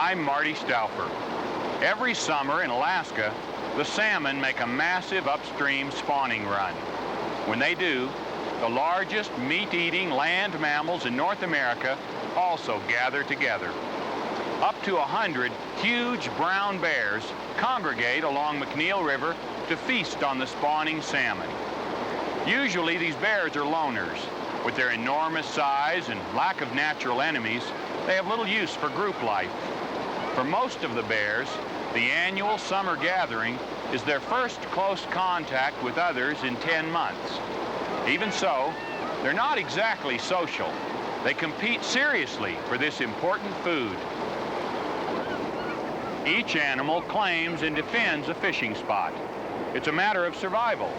I'm Marty Stouffer. Every summer in Alaska, the salmon make a massive upstream spawning run. When they do, the largest meat-eating land mammals in North America also gather together. Up to 100 huge brown bears congregate along McNeil River to feast on the spawning salmon. Usually these bears are loners. With their enormous size and lack of natural enemies, they have little use for group life. For most of the bears, the annual summer gathering is their first close contact with others in 10 months. Even so, they're not exactly social. They compete seriously for this important food. Each animal claims and defends a fishing spot. It's a matter of survival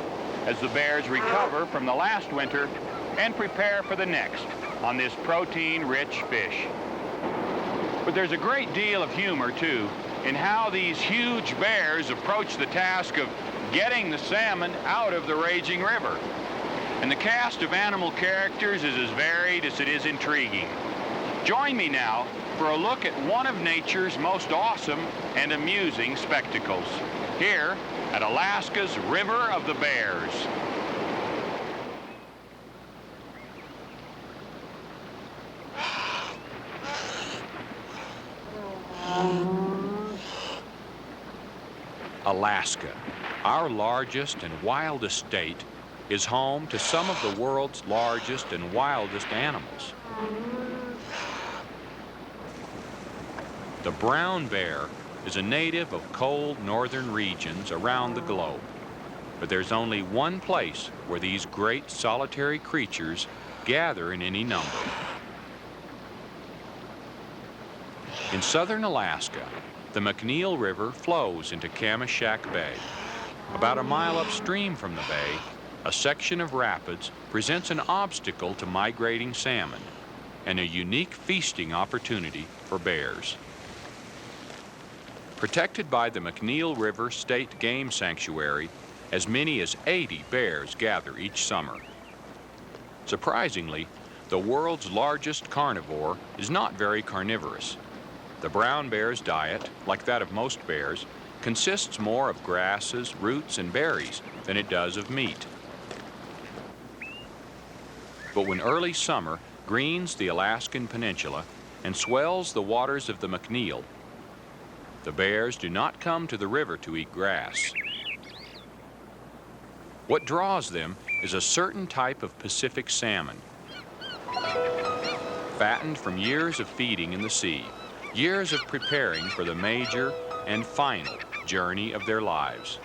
as the bears recover from the last winter and prepare for the next on this protein-rich fish. But there's a great deal of humor, too, in how these huge bears approach the task of getting the salmon out of the raging river. And the cast of animal characters is as varied as it is intriguing. Join me now for a look at one of nature's most awesome and amusing spectacles, here at Alaska's River of the Bears. Alaska, our largest and wildest state, is home to some of the world's largest and wildest animals. The brown bear is a native of cold northern regions around the globe, but there's only one place where these great solitary creatures gather in any number. In southern Alaska, the McNeil River flows into Kamishak Bay. About a mile upstream from the bay, a section of rapids presents an obstacle to migrating salmon and a unique feasting opportunity for bears. Protected by the McNeil River State Game Sanctuary, as many as 80 bears gather each summer. Surprisingly, the world's largest carnivore is not very carnivorous. The brown bear's diet, like that of most bears, consists more of grasses, roots, and berries than it does of meat. But when early summer greens the Alaskan peninsula and swells the waters of the McNeil, the bears do not come to the river to eat grass. What draws them is a certain type of Pacific salmon, fattened from years of feeding in the sea, years of preparing for the major and final journey of their lives.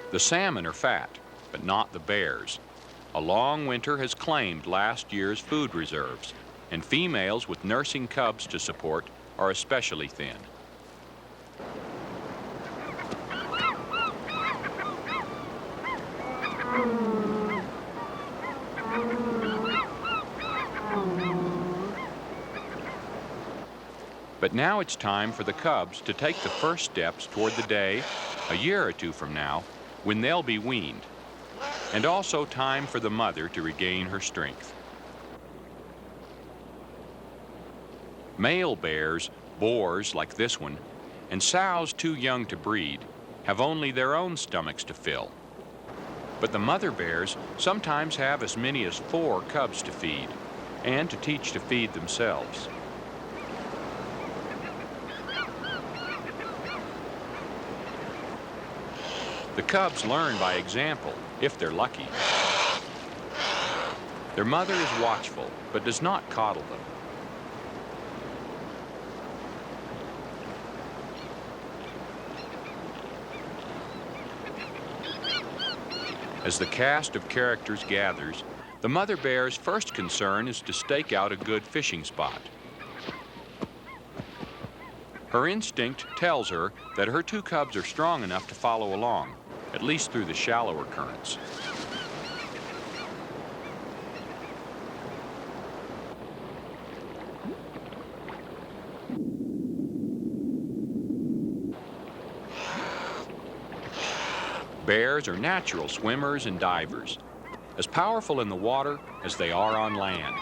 The salmon are fat, but not the bears. A long winter has claimed last year's food reserves, and females with nursing cubs to support are especially thin. But now it's time for the cubs to take the first steps toward the day, a year or two from now, when they'll be weaned, and also time for the mother to regain her strength. Male bears, boars like this one, and sows too young to breed, have only their own stomachs to fill. But the mother bears sometimes have as many as 4 cubs to feed, and to teach to feed themselves. The cubs learn by example, if they're lucky. Their mother is watchful, but does not coddle them. As the cast of characters gathers, the mother bear's first concern is to stake out a good fishing spot. Her instinct tells her that her 2 cubs are strong enough to follow along, at least through the shallower currents. Bears are natural swimmers and divers, as powerful in the water as they are on land.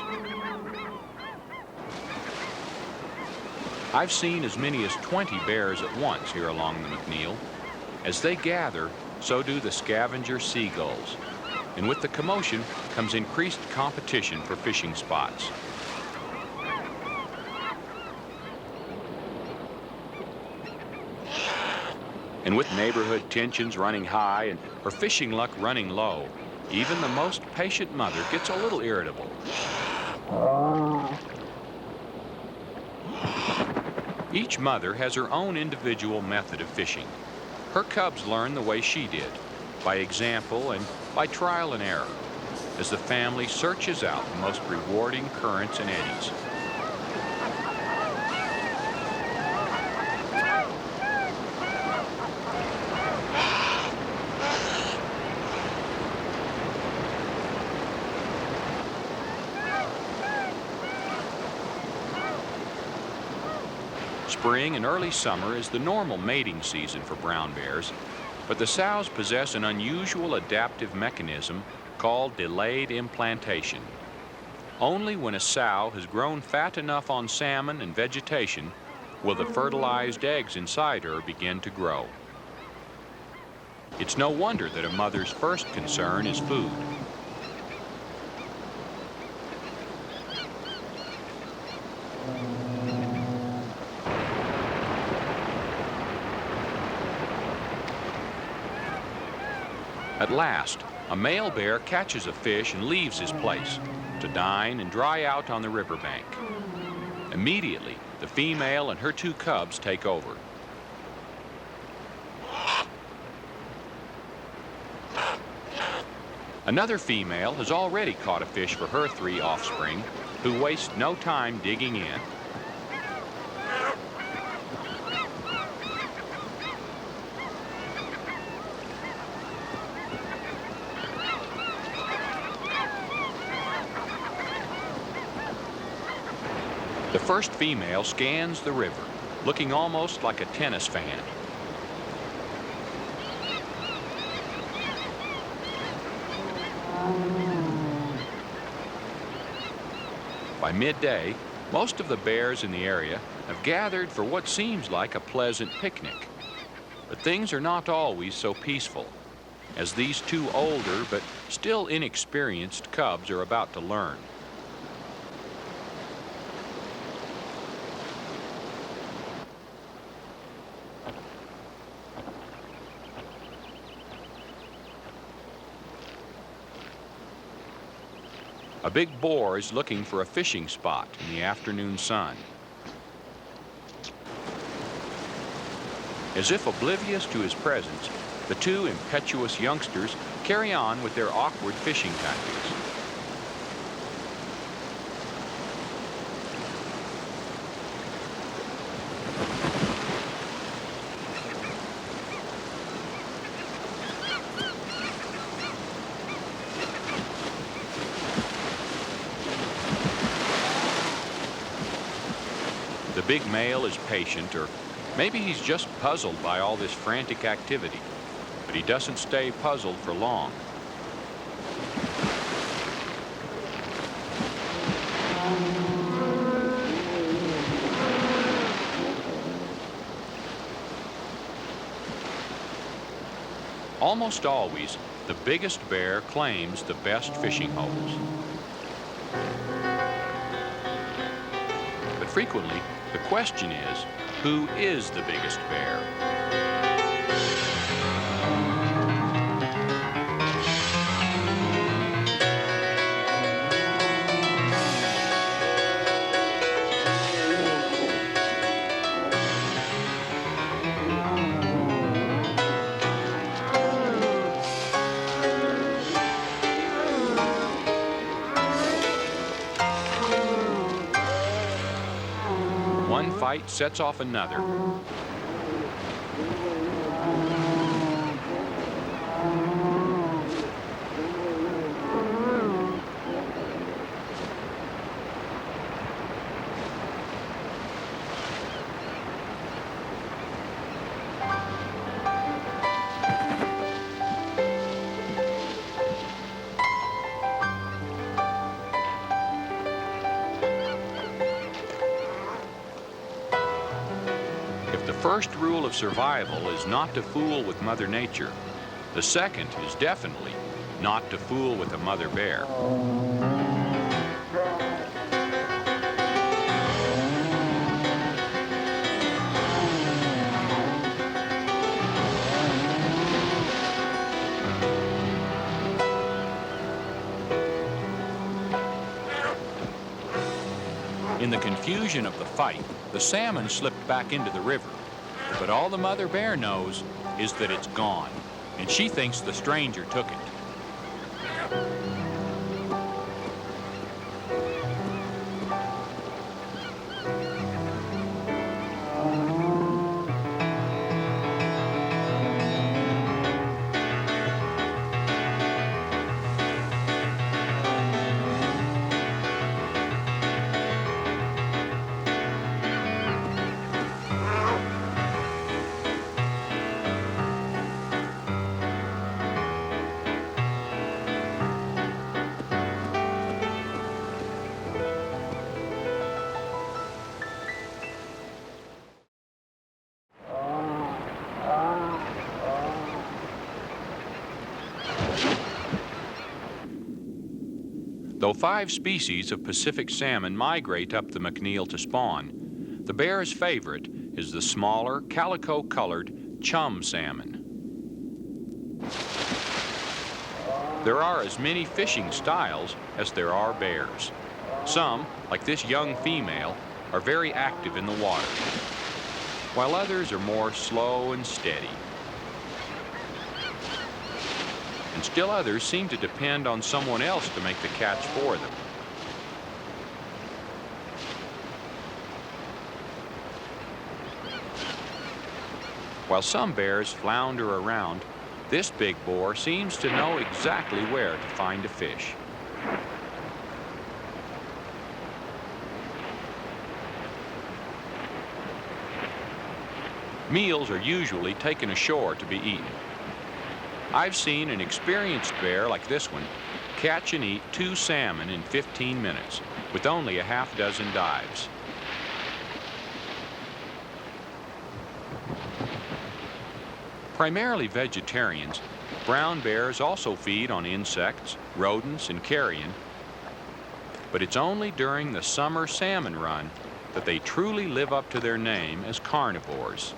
I've seen as many as 20 bears at once here along the McNeil. As they gather, so do the scavenger seagulls, and with the commotion comes increased competition for fishing spots. And with neighborhood tensions running high and her fishing luck running low, even the most patient mother gets a little irritable. Each mother has her own individual method of fishing. Her cubs learn the way she did, by example and by trial and error, as the family searches out the most rewarding currents and eddies. Spring and early summer is the normal mating season for brown bears, but the sows possess an unusual adaptive mechanism called delayed implantation. Only when a sow has grown fat enough on salmon and vegetation will the fertilized eggs inside her begin to grow. It's no wonder that a mother's first concern is food. At last, a male bear catches a fish and leaves his place to dine and dry out on the riverbank. Immediately, the female and her 2 cubs take over. Another female has already caught a fish for her 3 offspring, who waste no time digging in. The first female scans the river, looking almost like a tennis fan. By midday, most of the bears in the area have gathered for what seems like a pleasant picnic. But things are not always so peaceful, as these 2 older but still inexperienced cubs are about to learn. A big boar is looking for a fishing spot in the afternoon sun. As if oblivious to his presence, the two impetuous youngsters carry on with their awkward fishing tactics. The big male is patient, or maybe he's just puzzled by all this frantic activity. But he doesn't stay puzzled for long. Almost always, the biggest bear claims the best fishing holes. But frequently, the question is, who is the biggest bear? One fight sets off another. The first rule of survival is not to fool with Mother Nature. The second is definitely not to fool with a mother bear. In the confusion of the fight, the salmon slipped back into the river. But all the mother bear knows is that it's gone, and she thinks the stranger took it. Though 5 species of Pacific salmon migrate up the McNeil to spawn, the bear's favorite is the smaller, calico-colored chum salmon. There are as many fishing styles as there are bears. Some, like this young female, are very active in the water, while others are more slow and steady. And still others seem to depend on someone else to make the catch for them. While some bears flounder around, this big boar seems to know exactly where to find a fish. Meals are usually taken ashore to be eaten. I've seen an experienced bear like this one catch and eat 2 salmon in 15 minutes with only a half-dozen dives. Primarily vegetarians, brown bears also feed on insects, rodents, and carrion, but it's only during the summer salmon run that they truly live up to their name as carnivores.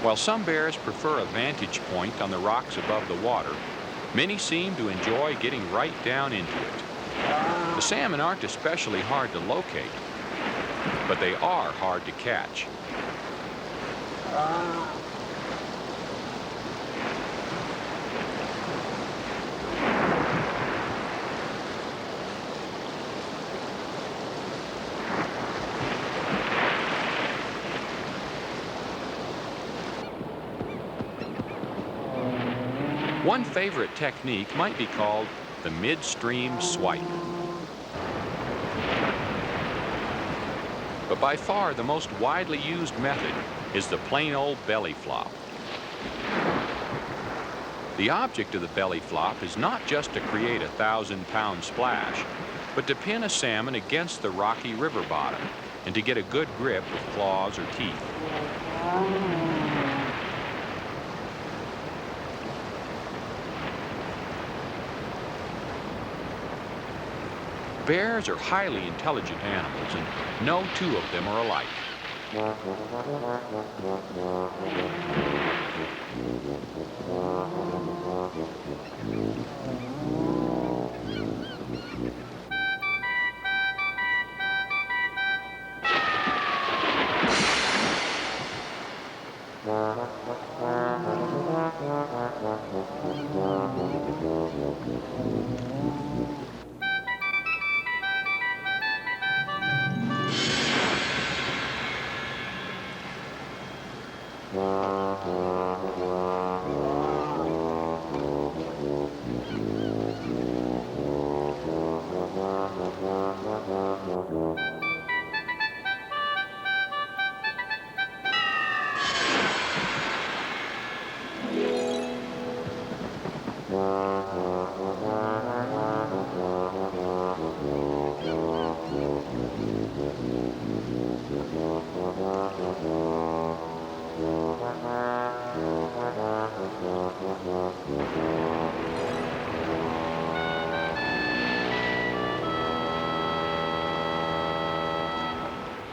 While some bears prefer a vantage point on the rocks above the water, many seem to enjoy getting right down into it. The salmon aren't especially hard to locate, but they are hard to catch. One favorite technique might be called the midstream swipe. But by far the most widely used method is the plain old belly flop. The object of the belly flop is not just to create a 1,000-pound splash, but to pin a salmon against the rocky river bottom and to get a good grip with claws or teeth. Bears are highly intelligent animals, and no two of them are alike.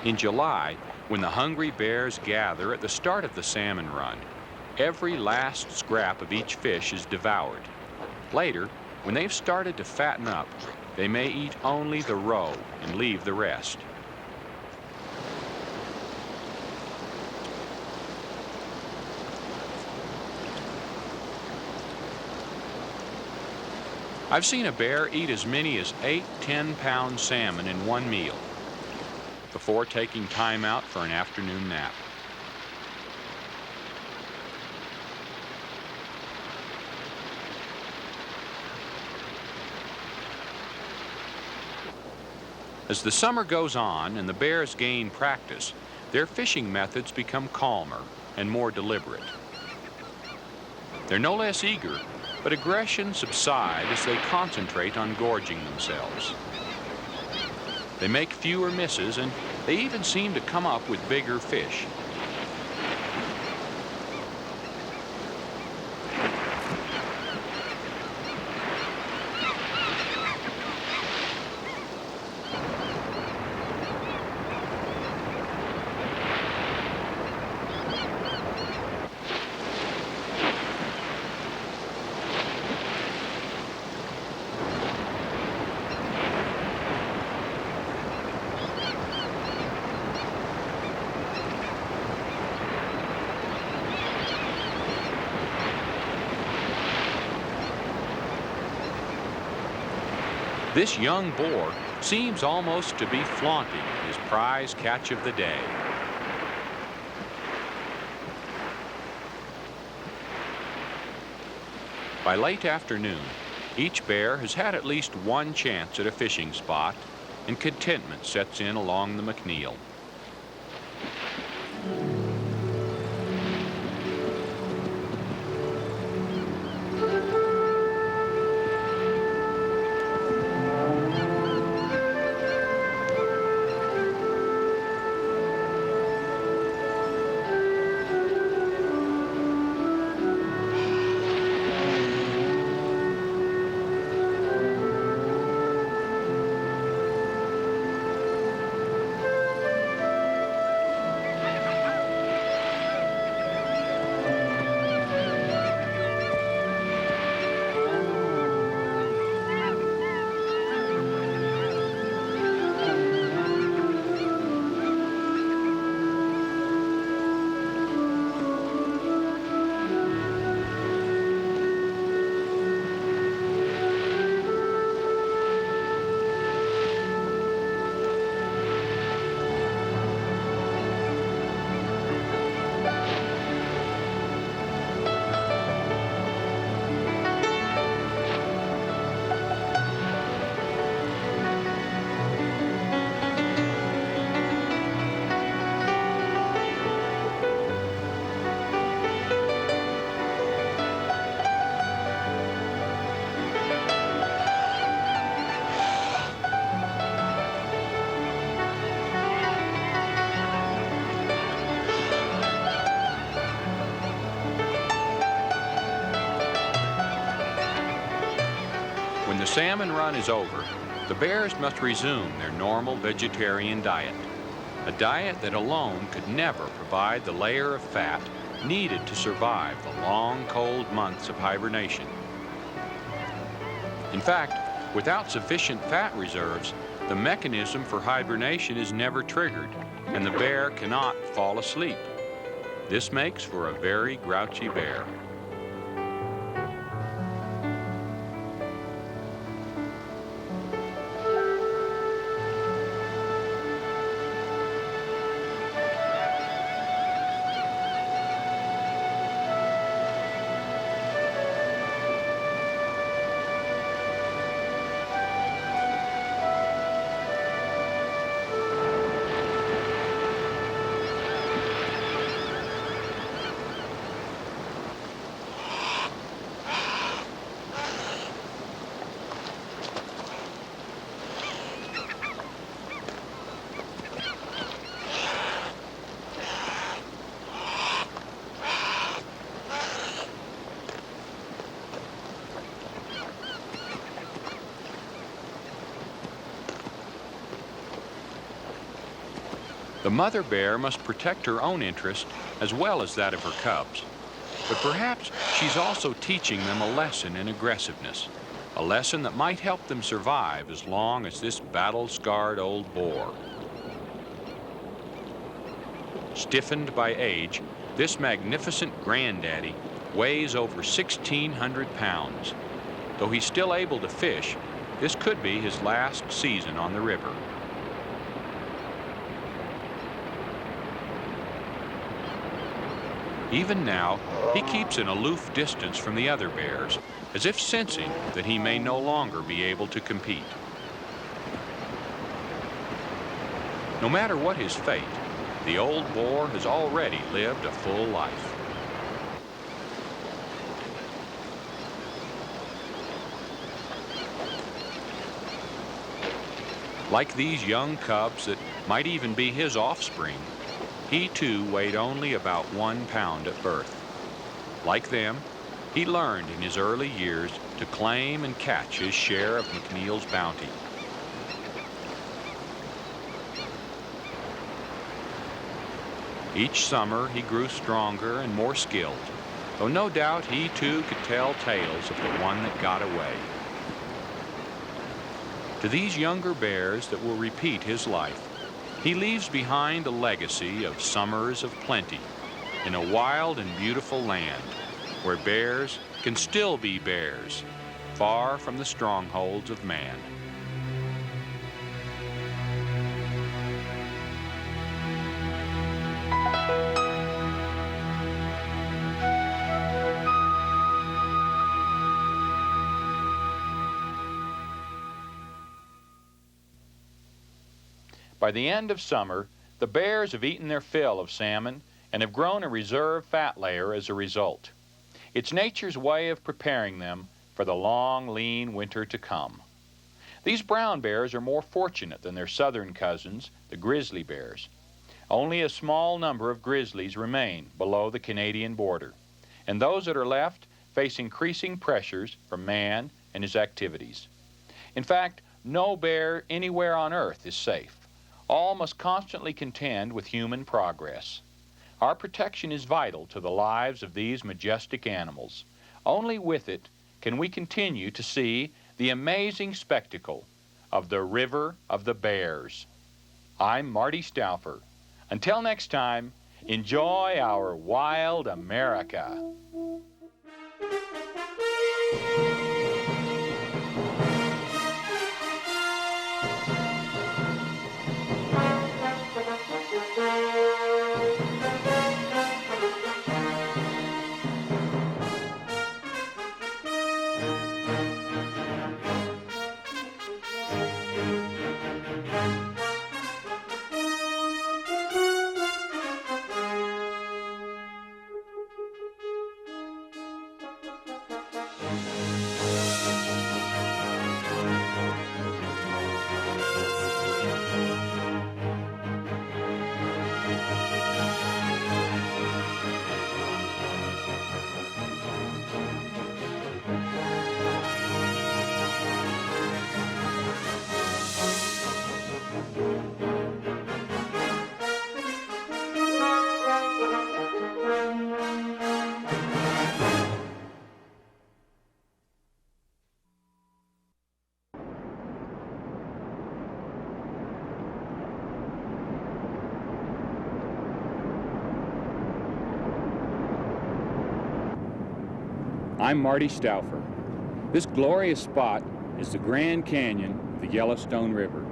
In July, when the hungry bears gather at the start of the salmon run, every last scrap of each fish is devoured. Later, when they've started to fatten up, they may eat only the roe and leave the rest. I've seen a bear eat as many as 8 10-pound salmon in one meal before taking time out for an afternoon nap. As the summer goes on and the bears gain practice, their fishing methods become calmer and more deliberate. They're no less eager, but aggression subsides as they concentrate on gorging themselves. They make fewer misses, and they even seem to come up with bigger fish. This young boar seems almost to be flaunting his prize catch of the day. By late afternoon, each bear has had at least one chance at a fishing spot, and contentment sets in along the McNeil. salmon run is over, the bears must resume their normal vegetarian diet, a diet that alone could never provide the layer of fat needed to survive the long, cold months of hibernation. In fact, without sufficient fat reserves, the mechanism for hibernation is never triggered, and the bear cannot fall asleep. This makes for a very grouchy bear. The mother bear must protect her own interest as well as that of her cubs. But perhaps she's also teaching them a lesson in aggressiveness, a lesson that might help them survive as long as this battle-scarred old boar. Stiffened by age, this magnificent granddaddy weighs over 1,600 pounds. Though he's still able to fish, this could be his last season on the river. Even now, he keeps an aloof distance from the other bears, as if sensing that he may no longer be able to compete. No matter what his fate, the old boar has already lived a full life. Like these young cubs that might even be his offspring, he too weighed only about 1 pound at birth. Like them, he learned in his early years to claim and catch his share of McNeil's bounty. Each summer he grew stronger and more skilled, though no doubt he too could tell tales of the one that got away. To these younger bears that will repeat his life, he leaves behind a legacy of summers of plenty in a wild and beautiful land where bears can still be bears, far from the strongholds of man. By the end of summer, the bears have eaten their fill of salmon and have grown a reserve fat layer as a result. It's nature's way of preparing them for the long, lean winter to come. These brown bears are more fortunate than their southern cousins, the grizzly bears. Only a small number of grizzlies remain below the Canadian border, and those that are left face increasing pressures from man and his activities. In fact, no bear anywhere on Earth is safe. All must constantly contend with human progress. Our protection is vital to the lives of these majestic animals. Only with it can we continue to see the amazing spectacle of the River of the Bears. I'm Marty Stouffer. Until next time, enjoy our wild America. I'm Marty Stouffer. This glorious spot is the Grand Canyon of the Yellowstone River.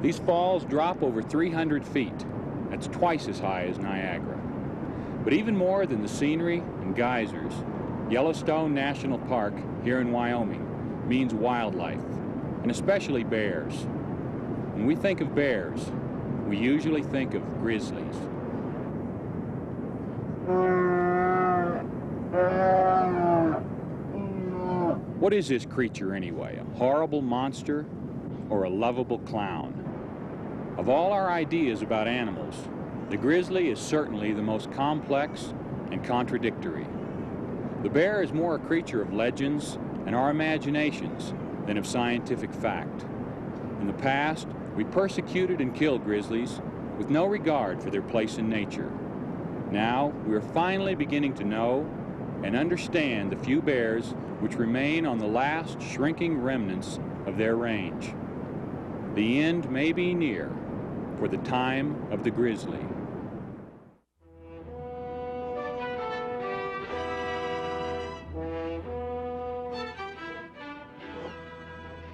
These falls drop over 300 feet. That's twice as high as Niagara. But even more than the scenery and geysers, Yellowstone National Park here in Wyoming means wildlife, and especially bears. When we think of bears, we usually think of grizzlies. What is this creature anyway? A horrible monster or a lovable clown? Of all our ideas about animals, the grizzly is certainly the most complex and contradictory. The bear is more a creature of legends and our imaginations than of scientific fact. In the past, we persecuted and killed grizzlies with no regard for their place in nature. Now, we are finally beginning to know and understand the few bears which remain on the last shrinking remnants of their range. The end may be near for the time of the grizzly.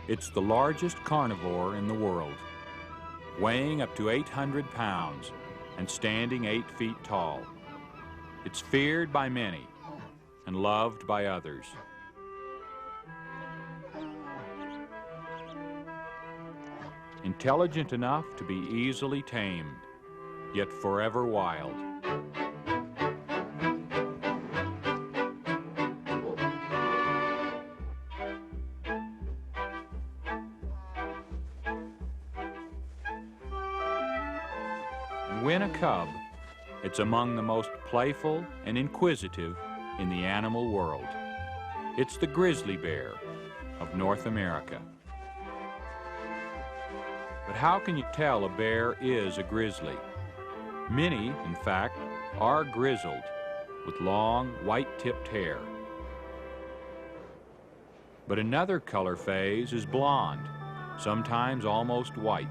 It's the largest carnivore in the world, weighing up to 800 pounds and standing 8 feet tall. It's feared by many and loved by others. Intelligent enough to be easily tamed, yet forever wild. And when a cub, it's among the most playful and inquisitive in the animal world. It's the grizzly bear of North America. But how can you tell a bear is a grizzly? Many, in fact, are grizzled with long, white-tipped hair. But another color phase is blonde, sometimes almost white.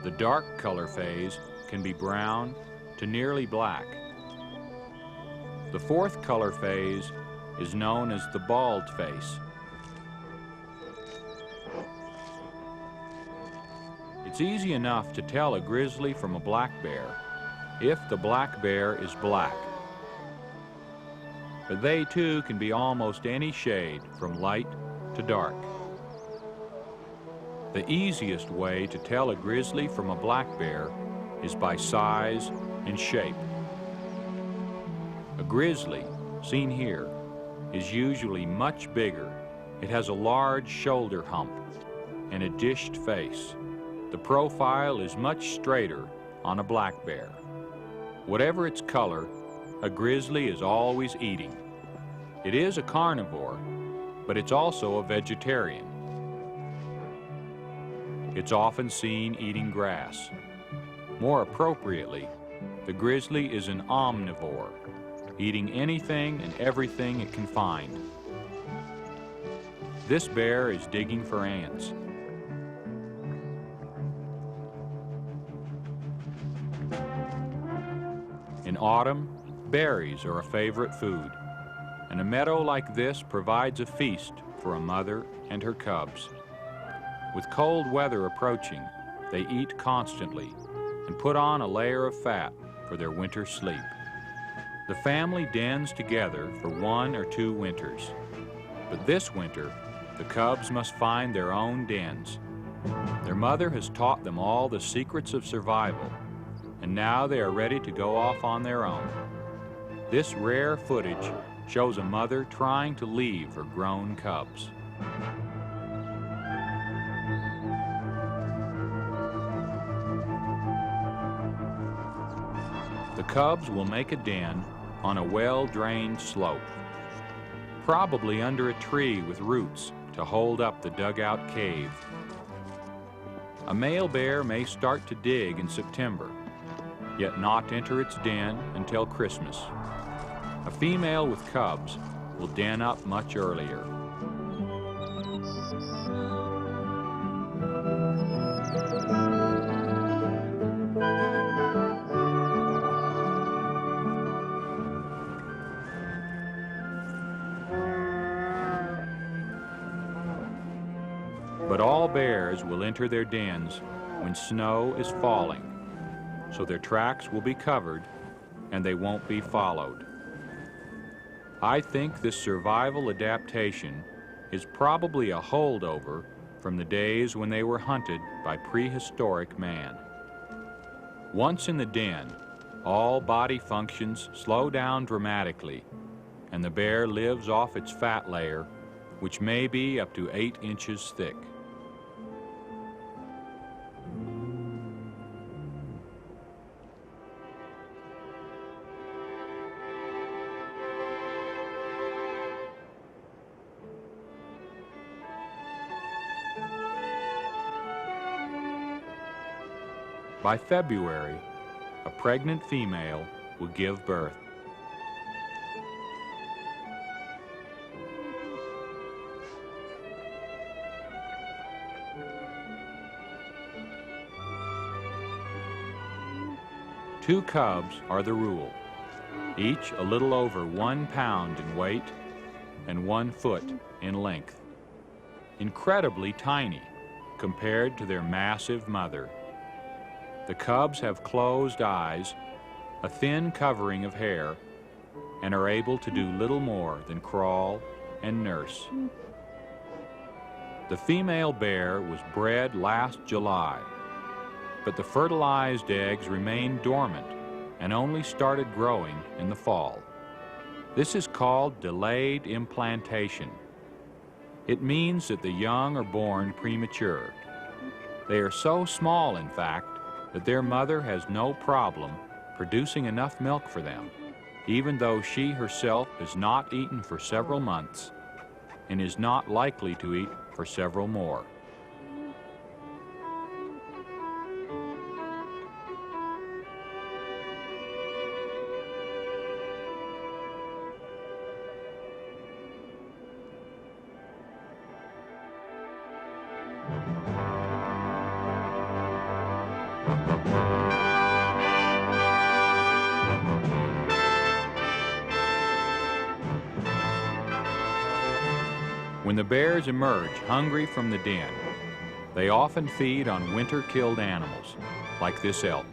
The dark color phase can be brown to nearly black. The fourth color phase is known as the bald face. It's easy enough to tell a grizzly from a black bear if the black bear is black. But they too can be almost any shade from light to dark. The easiest way to tell a grizzly from a black bear is by size and shape. A grizzly, seen here, is usually much bigger. It has a large shoulder hump and a dished face. The profile is much straighter on a black bear. Whatever its color, a grizzly is always eating. It is a carnivore, but it's also a vegetarian. It's often seen eating grass. More appropriately, the grizzly is an omnivore, eating anything and everything it can find. This bear is digging for ants. In autumn, berries are a favorite food, and a meadow like this provides a feast for a mother and her cubs. With cold weather approaching, they eat constantly and put on a layer of fat for their winter sleep. The family dens together for 1 or 2 winters. But this winter, the cubs must find their own dens. Their mother has taught them all the secrets of survival, and now they are ready to go off on their own. This rare footage shows a mother trying to leave her grown cubs. The cubs will make a den on a well-drained slope, probably under a tree with roots to hold up the dugout cave. A male bear may start to dig in September, yet not enter its den until Christmas. A female with cubs will den up much earlier. bears will enter their dens when snow is falling, so their tracks will be covered and they won't be followed. I think this survival adaptation is probably a holdover from the days when they were hunted by prehistoric man. Once in the den, all body functions slow down dramatically, and the bear lives off its fat layer, which may be up to 8 inches thick. By February, a pregnant female will give birth. Two cubs are the rule, each a little over 1 pound in weight and 1 foot in length. Incredibly tiny compared to their massive mother. The cubs have closed eyes, a thin covering of hair, and are able to do little more than crawl and nurse. The female bear was bred last July, but the fertilized eggs remained dormant and only started growing in the fall. This is called delayed implantation. It means that the young are born premature. They are so small, in fact, that their mother has no problem producing enough milk for them, even though she herself has not eaten for several months and is not likely to eat for several more. When the bears emerge hungry from the den, they often feed on winter-killed animals, like this elk.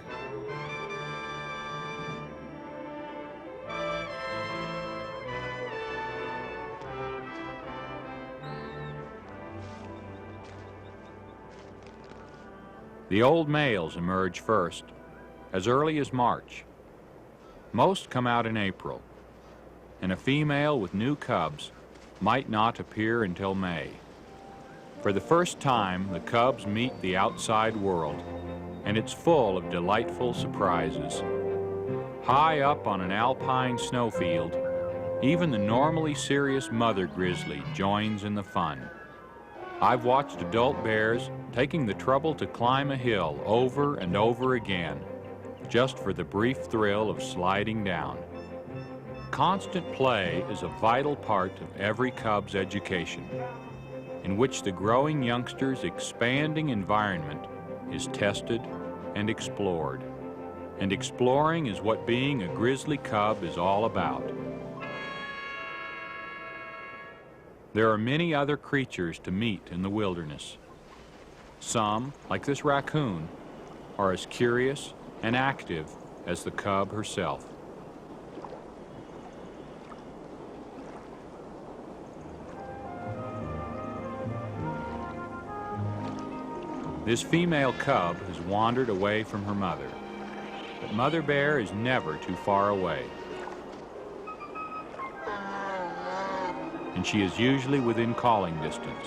The old males emerge first, as early as March. Most come out in April, and a female with new cubs might not appear until May. For the first time, the cubs meet the outside world, and it's full of delightful surprises. High up on an alpine snowfield, even the normally serious mother grizzly joins in the fun. I've watched adult bears taking the trouble to climb a hill over and over again, just for the brief thrill of sliding down. Constant play is a vital part of every cub's education, in which the growing youngster's expanding environment is tested and explored. And exploring is what being a grizzly cub is all about. There are many other creatures to meet in the wilderness. Some, like this raccoon, are as curious and active as the cub herself. This female cub has wandered away from her mother, but Mother Bear is never too far away. And she is usually within calling distance.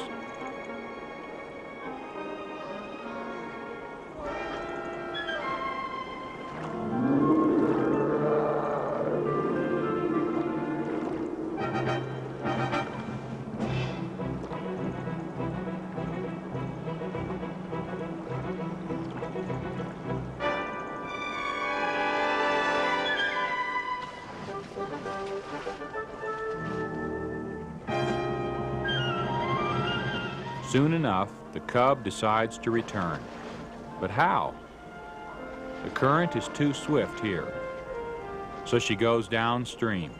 Soon enough, the cub decides to return. But how? The current is too swift here, so she goes downstream.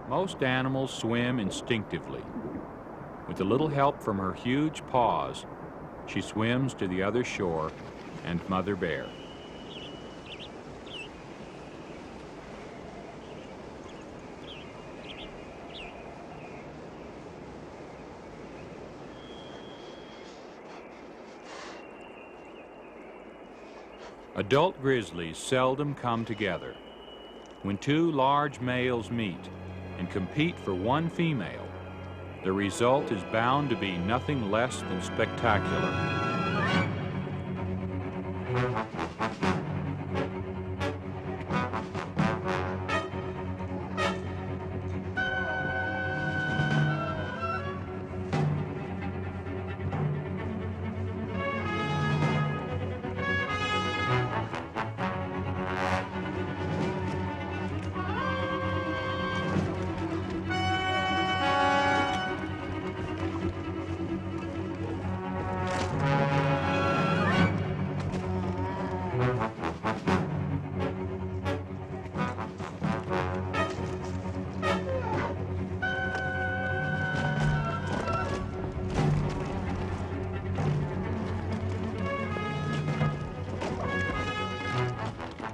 Most animals swim instinctively. With a little help from her huge paws, she swims to the other shore and Mother Bear. Adult grizzlies seldom come together. When two large males meet and compete for one female, the result is bound to be nothing less than spectacular.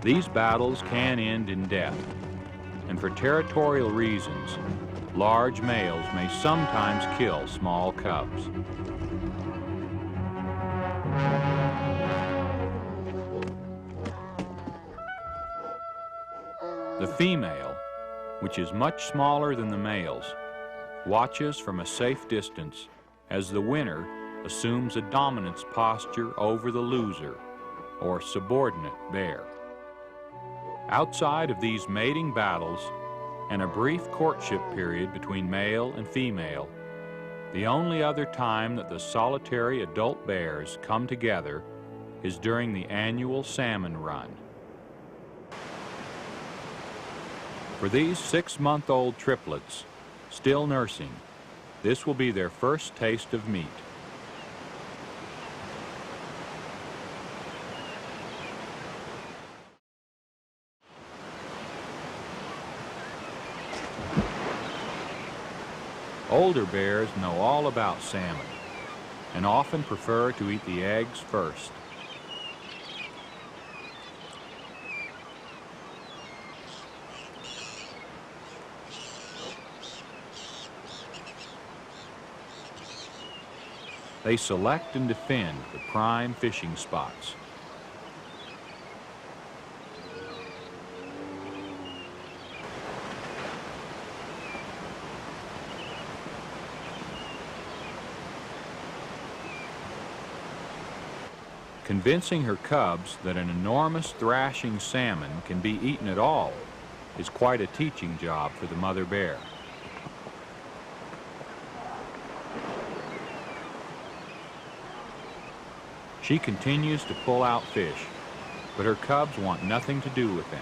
These battles can end in death, and for territorial reasons, large males may sometimes kill small cubs. The female, which is much smaller than the males, watches from a safe distance as the winner assumes a dominance posture over the loser, or subordinate bear. Outside of these mating battles and a brief courtship period between male and female, the only other time that the solitary adult bears come together is during the annual salmon run. For these 6-month-old triplets, still nursing, this will be their first taste of meat. Older bears know all about salmon and often prefer to eat the eggs first. They select and defend the prime fishing spots. Convincing her cubs that an enormous thrashing salmon can be eaten at all is quite a teaching job for the mother bear. She continues to pull out fish, but her cubs want nothing to do with them.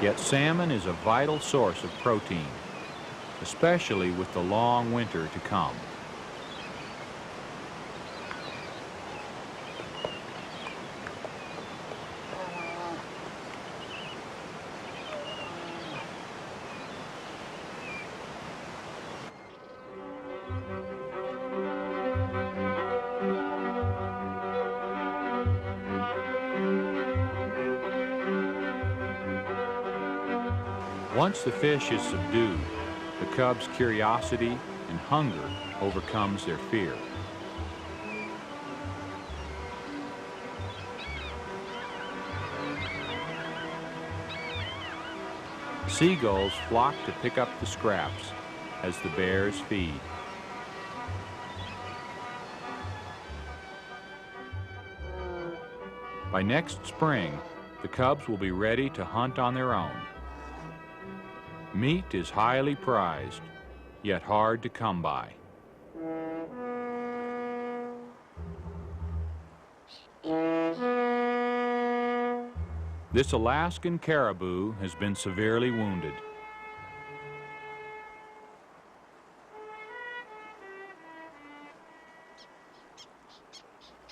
Yet salmon is a vital source of protein, especially with the long winter to come. Once the fish is subdued, the cubs' curiosity and hunger overcomes their fear. Seagulls flock to pick up the scraps as the bears feed. By next spring, the cubs will be ready to hunt on their own. Meat is highly prized, yet hard to come by. This Alaskan caribou has been severely wounded.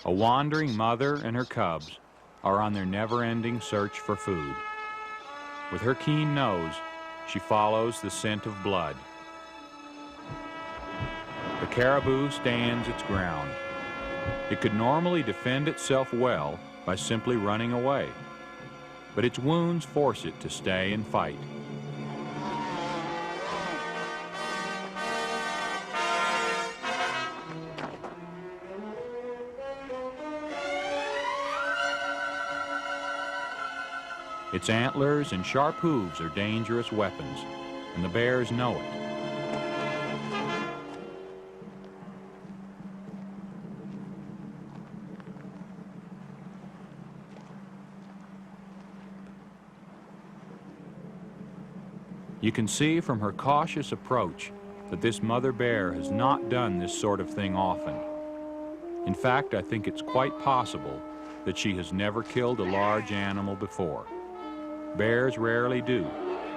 A wandering mother and her cubs are on their never-ending search for food. With her keen nose, she follows the scent of blood. The caribou stands its ground. It could normally defend itself well by simply running away, but its wounds force it to stay and fight. Its antlers and sharp hooves are dangerous weapons, and the bears know it. You can see from her cautious approach that this mother bear has not done this sort of thing often. In fact, I think it's quite possible that she has never killed a large animal before. Bears rarely do,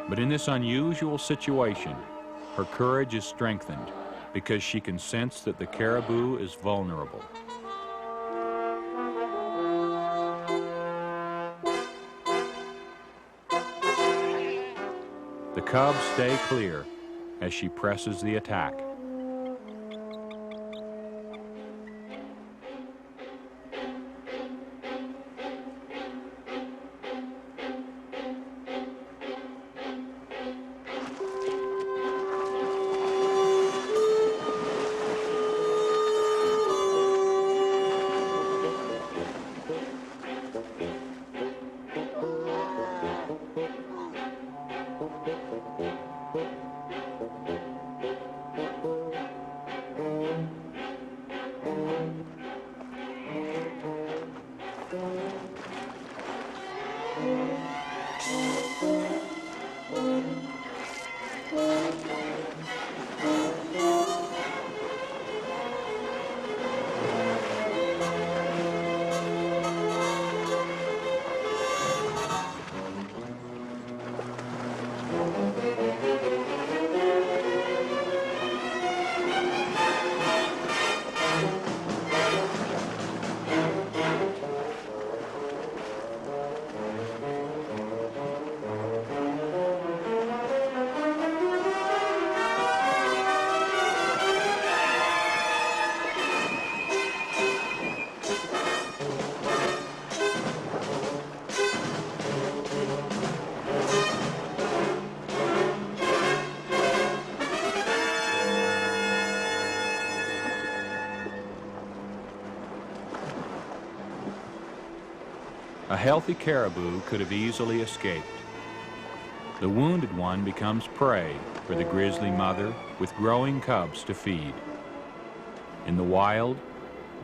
but in this unusual situation, her courage is strengthened because she can sense that the caribou is vulnerable. The cubs stay clear as she presses the attack. A healthy caribou could have easily escaped. The wounded one becomes prey for the grizzly mother with growing cubs to feed. In the wild,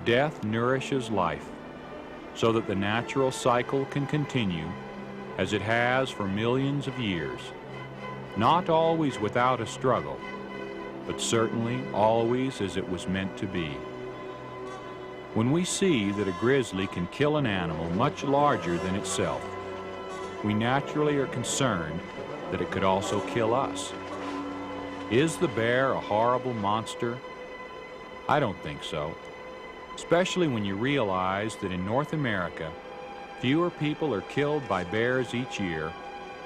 death nourishes life so that the natural cycle can continue as it has for millions of years, not always without a struggle, but certainly always as it was meant to be. When we see that a grizzly can kill an animal much larger than itself, we naturally are concerned that it could also kill us. Is the bear a horrible monster? I don't think so, especially when you realize that in North America, fewer people are killed by bears each year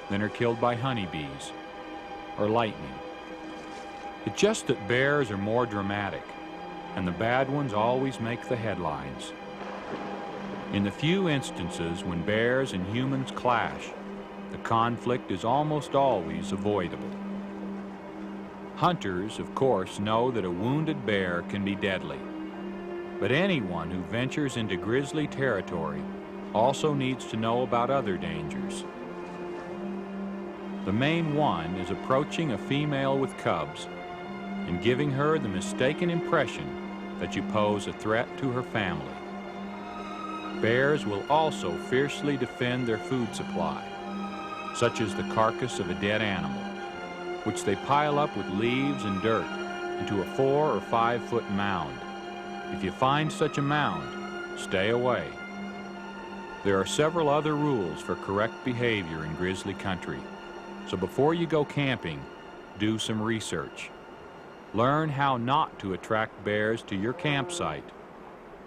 than are killed by honeybees or lightning. It's just that bears are more dramatic, and the bad ones always make the headlines. In the few instances when bears and humans clash, the conflict is almost always avoidable. Hunters, of course, know that a wounded bear can be deadly, but anyone who ventures into grizzly territory also needs to know about other dangers. The main one is approaching a female with cubs and giving her the mistaken impression that you pose a threat to her family. Bears will also fiercely defend their food supply, such as the carcass of a dead animal, which they pile up with leaves and dirt into a 4 or 5 foot mound. If you find such a mound, stay away. There are several other rules for correct behavior in grizzly country, so before you go camping, do some research. Learn how not to attract bears to your campsite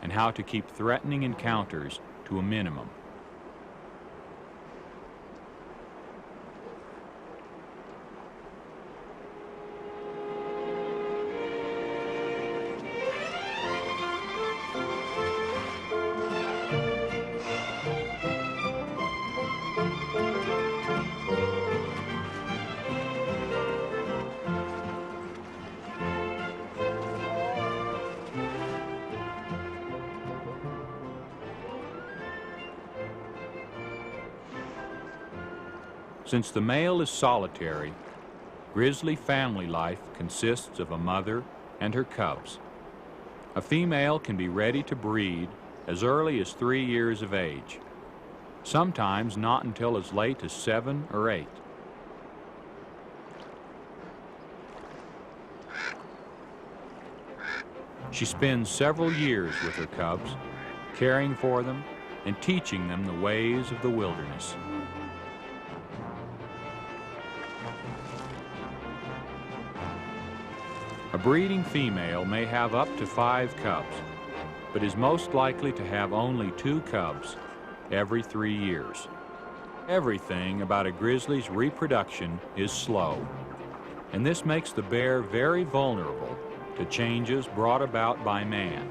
and how to keep threatening encounters to a minimum. Since the male is solitary, grizzly family life consists of a mother and her cubs. A female can be ready to breed as early as 3 years of age, sometimes not until as late as 7 or 8. She spends several years with her cubs, caring for them and teaching them the ways of the wilderness. A breeding female may have up to 5 cubs, but is most likely to have only 2 cubs every 3 years. Everything about a grizzly's reproduction is slow, and this makes the bear very vulnerable to changes brought about by man.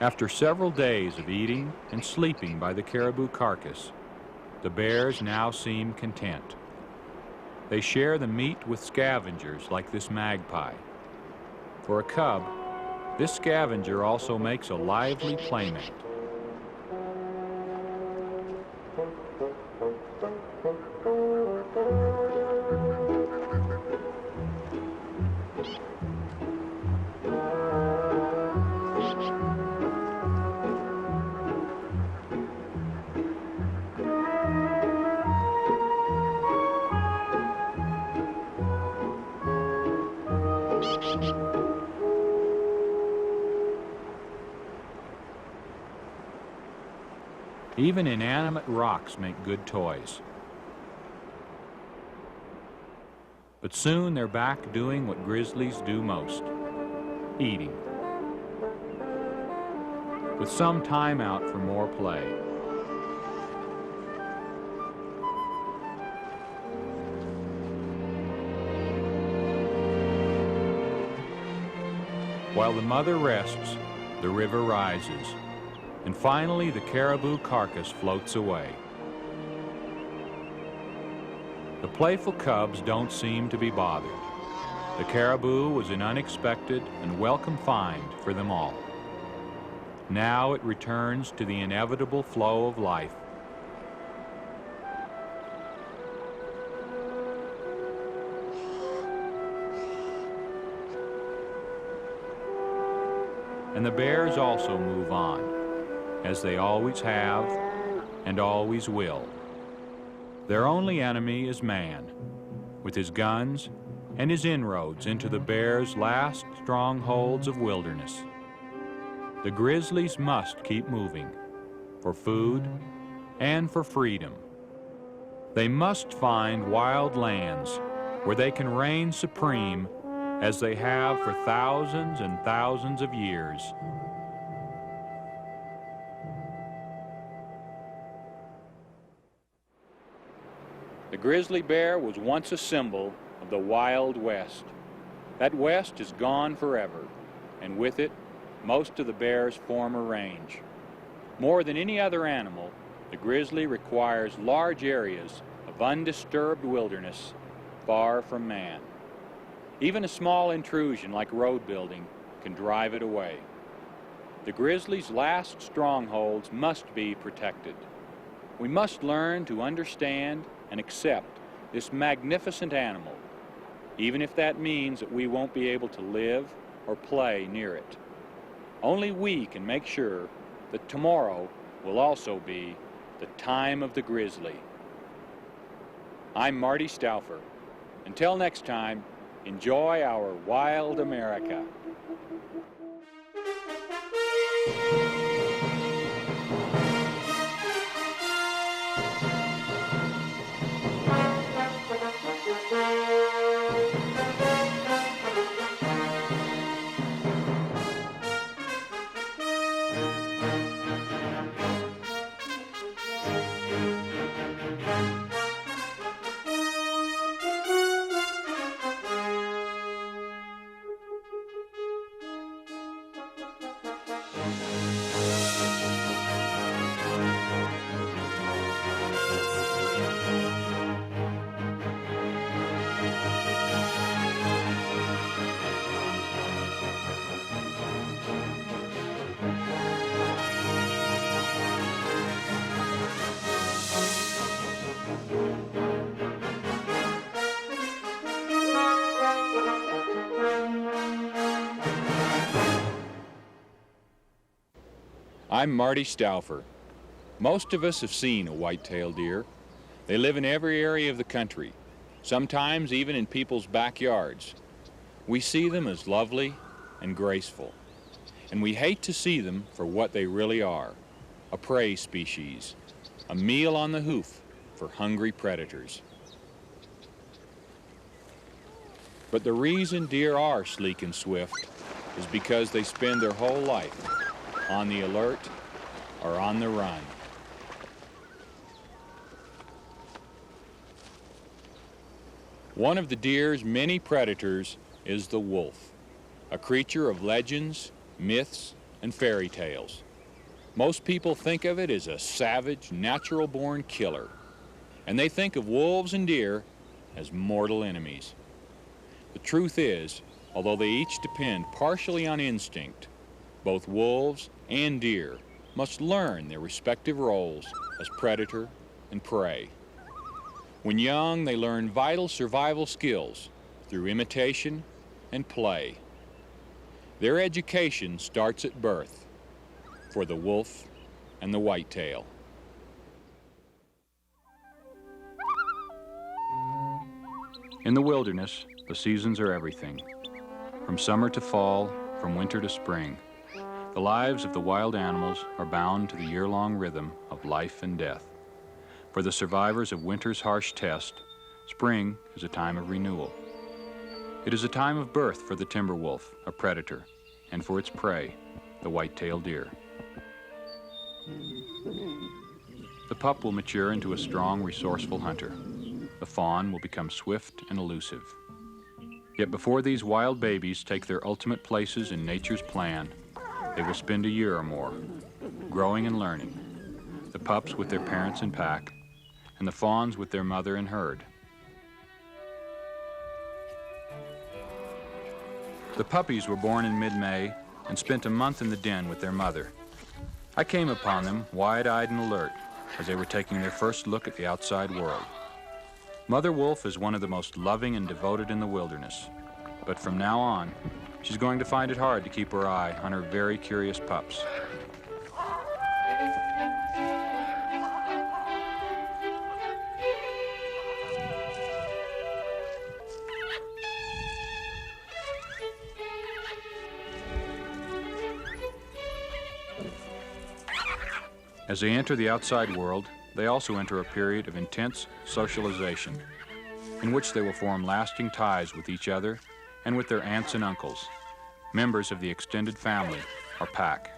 After several days of eating and sleeping by the caribou carcass, the bears now seem content. They share the meat with scavengers like this magpie. For a cub, this scavenger also makes a lively playmate. Even inanimate rocks make good toys. But soon they're back doing what grizzlies do most, eating, with some time out for more play. While the mother rests, the river rises, and finally the caribou carcass floats away. The playful cubs don't seem to be bothered. The caribou was an unexpected and welcome find for them all. Now it returns to the inevitable flow of life. And the bears also move on, as they always have and always will. Their only enemy is man, with his guns and his inroads into the bears' last strongholds of wilderness. The grizzlies must keep moving, for food and for freedom. They must find wild lands where they can reign supreme as they have for thousands and thousands of years. The grizzly bear was once a symbol of the Wild West. That West is gone forever, and with it, most of the bear's former range. More than any other animal, the grizzly requires large areas of undisturbed wilderness far from man. Even a small intrusion like road building can drive it away. The grizzly's last strongholds must be protected. We must learn to understand and accept this magnificent animal, even if that means that we won't be able to live or play near it. Only we can make sure that tomorrow will also be the time of the grizzly. I'm Marty Stouffer. Until next time, enjoy our wild America. I'm Marty Stouffer. Most of us have seen a white-tailed deer. They live in every area of the country, sometimes even in people's backyards. We see them as lovely and graceful, and we hate to see them for what they really are, a prey species, a meal on the hoof for hungry predators. But the reason deer are sleek and swift is because they spend their whole life on the alert or on the run. One of the deer's many predators is the wolf, a creature of legends, myths, and fairy tales. Most people think of it as a savage, natural-born killer, and they think of wolves and deer as mortal enemies. The truth is, although they each depend partially on instinct, both wolves and deer must learn their respective roles as predator and prey. When young, they learn vital survival skills through imitation and play. Their education starts at birth for the wolf and the whitetail. In the wilderness, the seasons are everything. From summer to fall, from winter to spring, the lives of the wild animals are bound to the year-long rhythm of life and death. For the survivors of winter's harsh test, spring is a time of renewal. It is a time of birth for the timber wolf, a predator, and for its prey, the white-tailed deer. The pup will mature into a strong, resourceful hunter. The fawn will become swift and elusive. Yet before these wild babies take their ultimate places in nature's plan, they will spend a year or more, growing and learning, the pups with their parents and pack, and the fawns with their mother and herd. The puppies were born in mid-May and spent a month in the den with their mother. I came upon them wide-eyed and alert as they were taking their first look at the outside world. Mother Wolf is one of the most loving and devoted in the wilderness, but from now on, she's going to find it hard to keep her eye on her very curious pups. As they enter the outside world, they also enter a period of intense socialization, in which they will form lasting ties with each other and with their aunts and uncles, members of the extended family, or pack.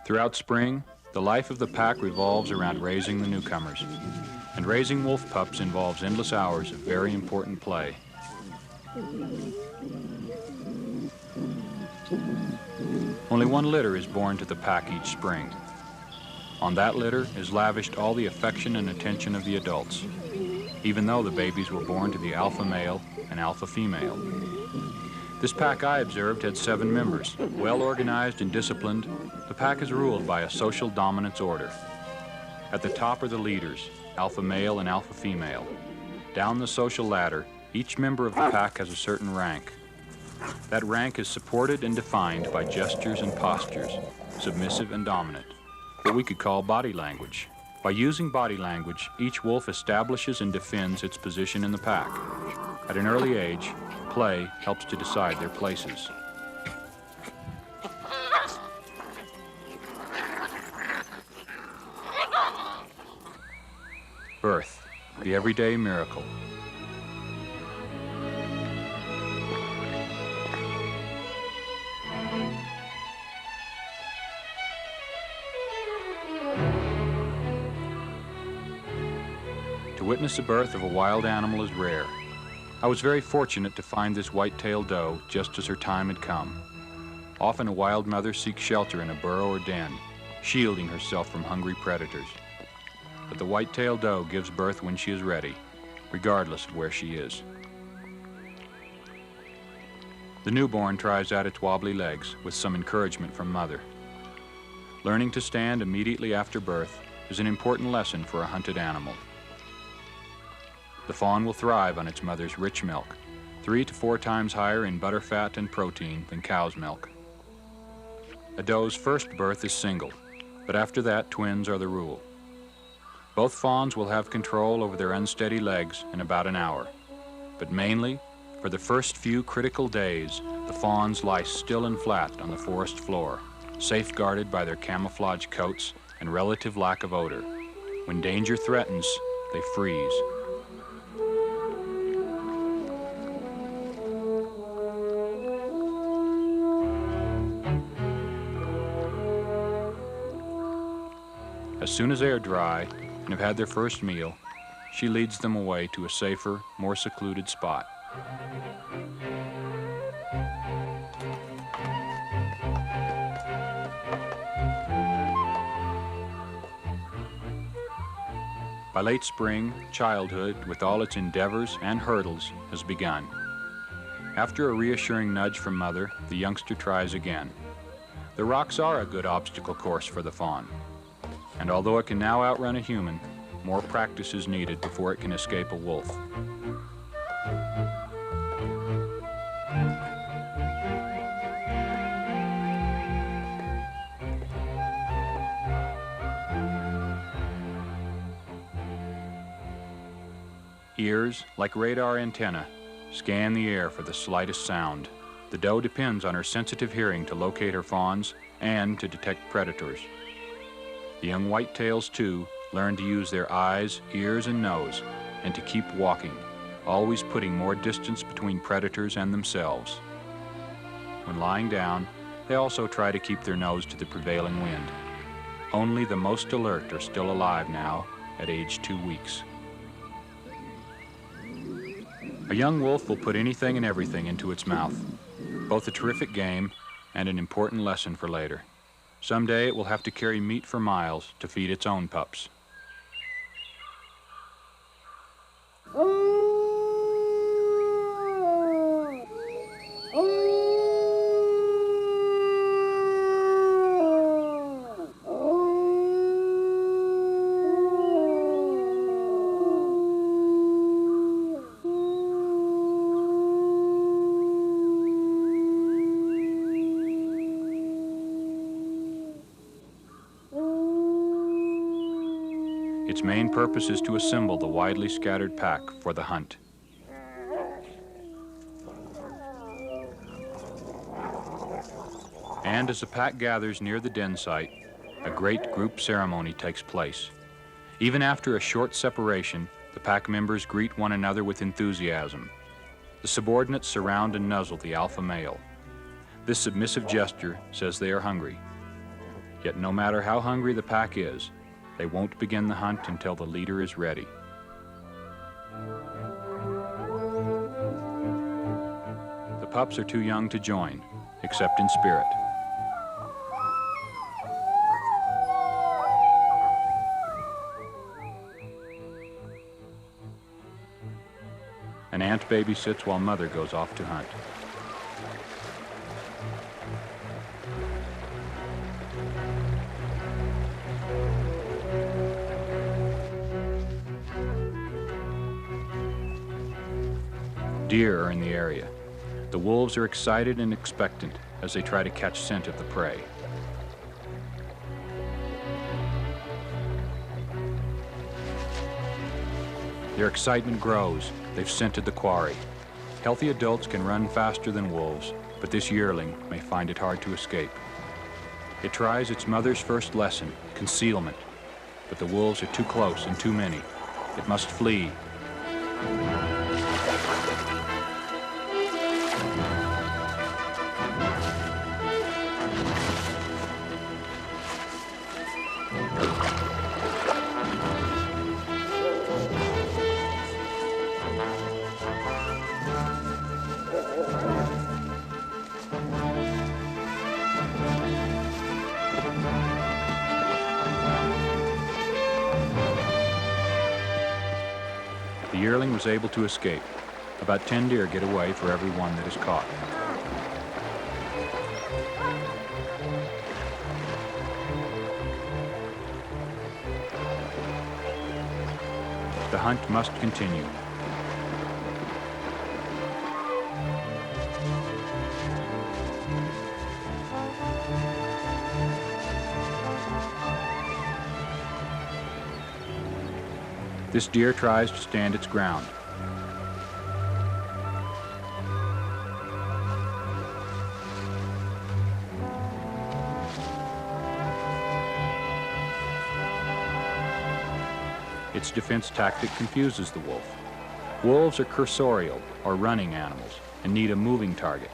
Throughout spring, the life of the pack revolves around raising the newcomers, and raising wolf pups involves endless hours of very important play. Only one litter is born to the pack each spring. On that litter is lavished all the affection and attention of the adults, even though the babies were born to the alpha male and alpha female. This pack I observed had 7 members. Well organized and disciplined, the pack is ruled by a social dominance order. At the top are the leaders, alpha male and alpha female. Down the social ladder, each member of the pack has a certain rank. That rank is supported and defined by gestures and postures, submissive and dominant, what we could call body language. By using body language, each wolf establishes and defends its position in the pack. At an early age, play helps to decide their places. Birth, the everyday miracle. To witness the birth of a wild animal is rare. I was very fortunate to find this white-tailed doe just as her time had come. Often a wild mother seeks shelter in a burrow or den, shielding herself from hungry predators. But the white-tailed doe gives birth when she is ready, regardless of where she is. The newborn tries out its wobbly legs with some encouragement from mother. Learning to stand immediately after birth is an important lesson for a hunted animal. The fawn will thrive on its mother's rich milk, 3 to 4 times higher in butterfat and protein than cow's milk. A doe's first birth is single, but after that, twins are the rule. Both fawns will have control over their unsteady legs in about an hour, but mainly, for the first few critical days, the fawns lie still and flat on the forest floor, safeguarded by their camouflage coats and relative lack of odor. When danger threatens, they freeze. As soon as they are dry and have had their first meal, she leads them away to a safer, more secluded spot. By late spring, childhood, with all its endeavors and hurdles, has begun. After a reassuring nudge from mother, the youngster tries again. The rocks are a good obstacle course for the fawn. And although it can now outrun a human, more practice is needed before it can escape a wolf. Ears, like radar antennae, scan the air for the slightest sound. The doe depends on her sensitive hearing to locate her fawns and to detect predators. The young whitetails, too, learn to use their eyes, ears, and nose, and to keep walking, always putting more distance between predators and themselves. When lying down, they also try to keep their nose to the prevailing wind. Only the most alert are still alive now, at age 2 weeks. A young wolf will put anything and everything into its mouth, both a terrific game and an important lesson for later. Someday it will have to carry meat for miles to feed its own pups. Its main purpose is to assemble the widely scattered pack for the hunt. And as the pack gathers near the den site, a great group ceremony takes place. Even after a short separation, the pack members greet one another with enthusiasm. The subordinates surround and nuzzle the alpha male. This submissive gesture says they are hungry. Yet no matter how hungry the pack is, they won't begin the hunt until the leader is ready. The pups are too young to join, except in spirit. An ant babysits while mother goes off to hunt. Deer are in the area. The wolves are excited and expectant as they try to catch scent of the prey. Their excitement grows. They've scented the quarry. Healthy adults can run faster than wolves, but this yearling may find it hard to escape. It tries its mother's first lesson, concealment, but the wolves are too close and too many. It must flee. The yearling was able to escape. About 10 deer get away for every one that is caught. The hunt must continue. This deer tries to stand its ground. Its defense tactic confuses the wolf. Wolves are cursorial, or running animals, and need a moving target.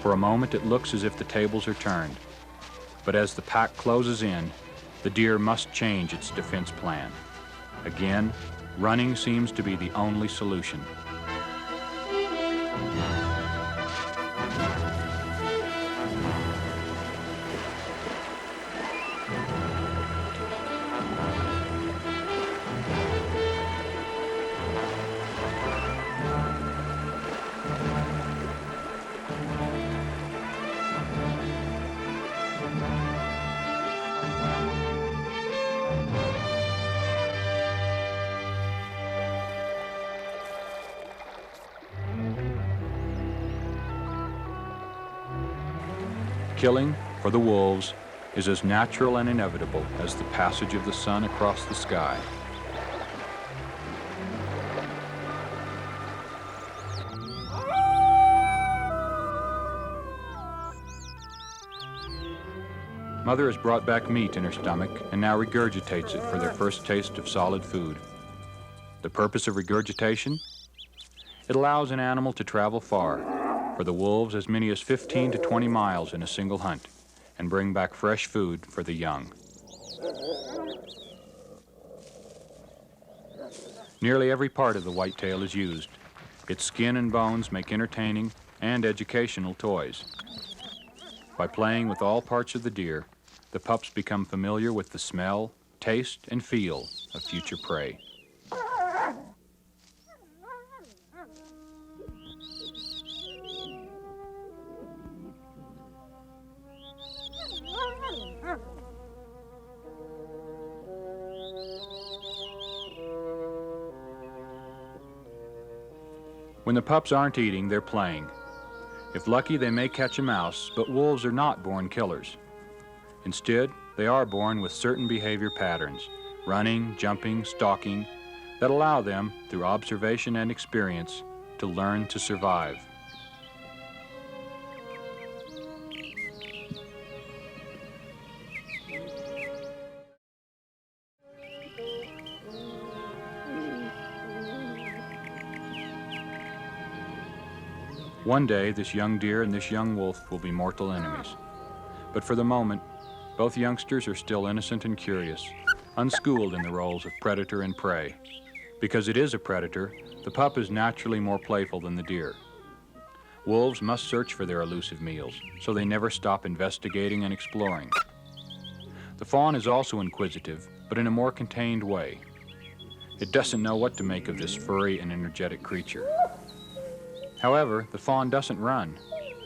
For a moment, it looks as if the tables are turned. But as the pack closes in, the deer must change its defense plan. Again, running seems to be the only solution. Killing, for the wolves, is as natural and inevitable as the passage of the sun across the sky. Mother has brought back meat in her stomach and now regurgitates it for their first taste of solid food. The purpose of regurgitation? It allows an animal to travel far, for the wolves as many as 15 to 20 miles in a single hunt, and bring back fresh food for the young. Nearly every part of the whitetail is used. Its skin and bones make entertaining and educational toys. By playing with all parts of the deer, the pups become familiar with the smell, taste, and feel of future prey. When the pups aren't eating, they're playing. If lucky, they may catch a mouse, but wolves are not born killers. Instead, they are born with certain behavior patterns, running, jumping, stalking, that allow them, through observation and experience, to learn to survive. One day, this young deer and this young wolf will be mortal enemies. But for the moment, both youngsters are still innocent and curious, unschooled in the roles of predator and prey. Because it is a predator, the pup is naturally more playful than the deer. Wolves must search for their elusive meals, so they never stop investigating and exploring. The fawn is also inquisitive, but in a more contained way. It doesn't know what to make of this furry and energetic creature. However, the fawn doesn't run.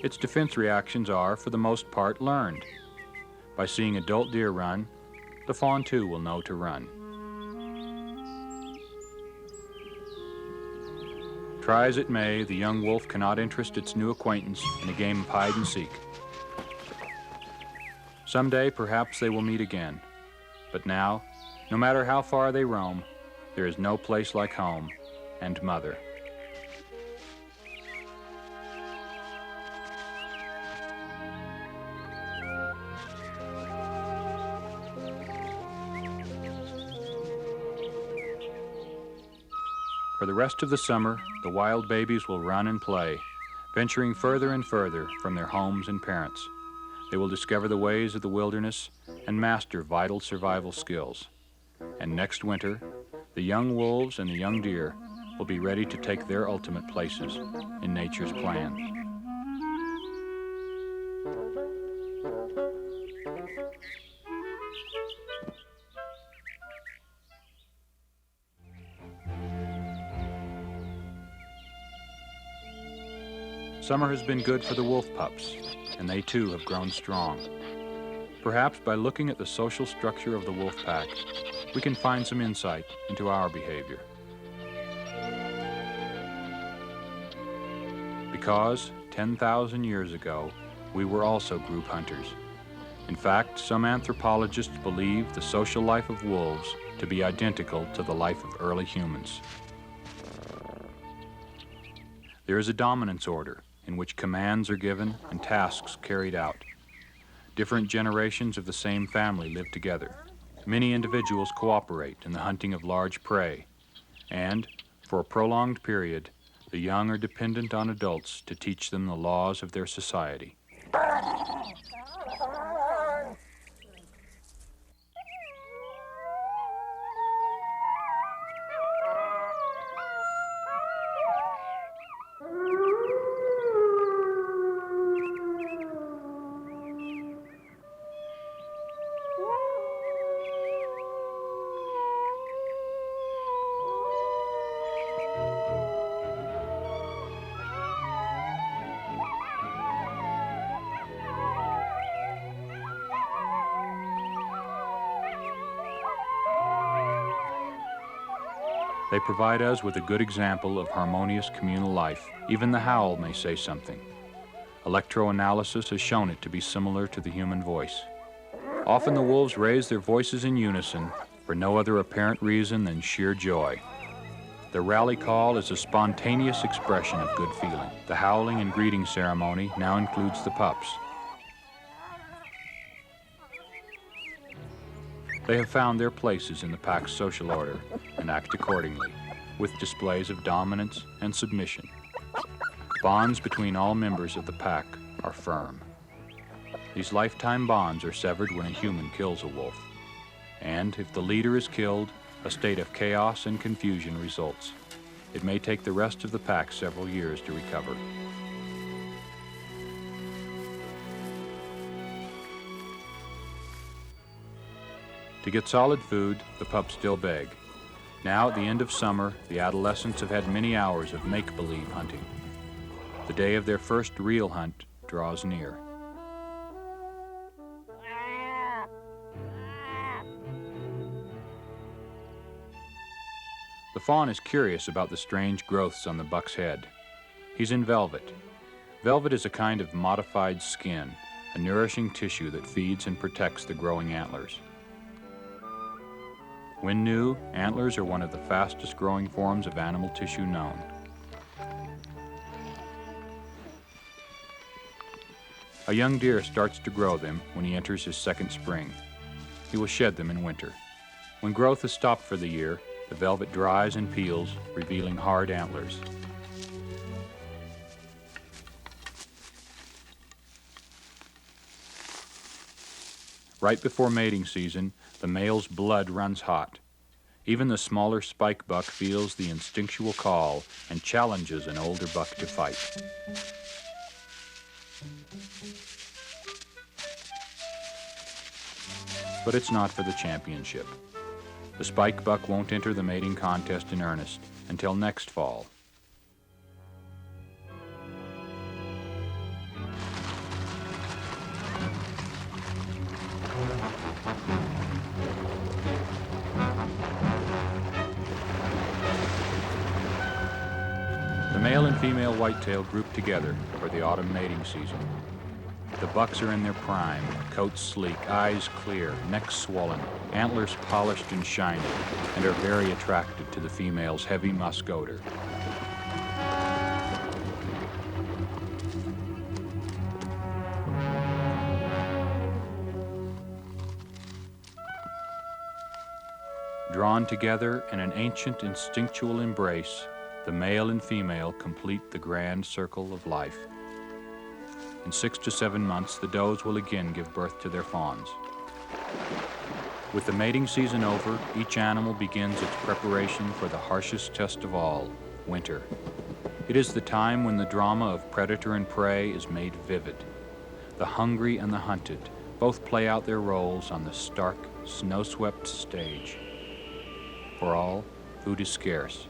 Its defense reactions are, for the most part, learned. By seeing adult deer run, the fawn too will know to run. Try as it may, the young wolf cannot interest its new acquaintance in a game of hide and seek. Someday, perhaps they will meet again. But now, no matter how far they roam, there is no place like home and mother. For the rest of the summer, the wild babies will run and play, venturing further and further from their homes and parents. They will discover the ways of the wilderness and master vital survival skills. And next winter, the young wolves and the young deer will be ready to take their ultimate places in nature's plan. Summer has been good for the wolf pups, and they too have grown strong. Perhaps by looking at the social structure of the wolf pack, we can find some insight into our behavior. Because 10,000 years ago, we were also group hunters. In fact, some anthropologists believe the social life of wolves to be identical to the life of early humans. There is a dominance order in which commands are given and tasks carried out. Different generations of the same family live together. Many individuals cooperate in the hunting of large prey, and, for a prolonged period, the young are dependent on adults to teach them the laws of their society. They provide us with a good example of harmonious communal life. Even the howl may say something. Electroanalysis has shown it to be similar to the human voice. Often the wolves raise their voices in unison for no other apparent reason than sheer joy. The rally call is a spontaneous expression of good feeling. The howling and greeting ceremony now includes the pups. They have found their places in the pack's social order and act accordingly, with displays of dominance and submission. Bonds between all members of the pack are firm. These lifetime bonds are severed when a human kills a wolf. And if the leader is killed, a state of chaos and confusion results. It may take the rest of the pack several years to recover. To get solid food, the pups still beg. Now, at the end of summer, the adolescents have had many hours of make-believe hunting. The day of their first real hunt draws near. The fawn is curious about the strange growths on the buck's head. He's in velvet. Velvet is a kind of modified skin, a nourishing tissue that feeds and protects the growing antlers. When new, antlers are one of the fastest growing forms of animal tissue known. A young deer starts to grow them when he enters his second spring. He will shed them in winter. When growth is stopped for the year, the velvet dries and peels, revealing hard antlers. Right before mating season, the male's blood runs hot. Even the smaller spike buck feels the instinctual call and challenges an older buck to fight. But it's not for the championship. The spike buck won't enter the mating contest in earnest until next fall. The male and female whitetail group together for the autumn mating season. The bucks are in their prime, coats sleek, eyes clear, necks swollen, antlers polished and shiny, and are very attractive to the female's heavy musk odor. Drawn together in an ancient instinctual embrace, the male and female complete the grand circle of life. In 6 to 7 months, the does will again give birth to their fawns. With the mating season over, each animal begins its preparation for the harshest test of all, winter. It is the time when the drama of predator and prey is made vivid. The hungry and the hunted both play out their roles on the stark, snow-swept stage. For all, food is scarce.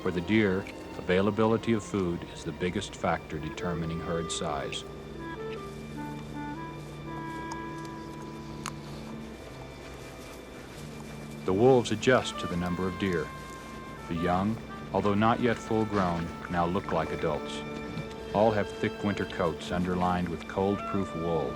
For the deer, availability of food is the biggest factor determining herd size. The wolves adjust to the number of deer. The young, although not yet full grown, now look like adults. All have thick winter coats underlined with cold-proof wool.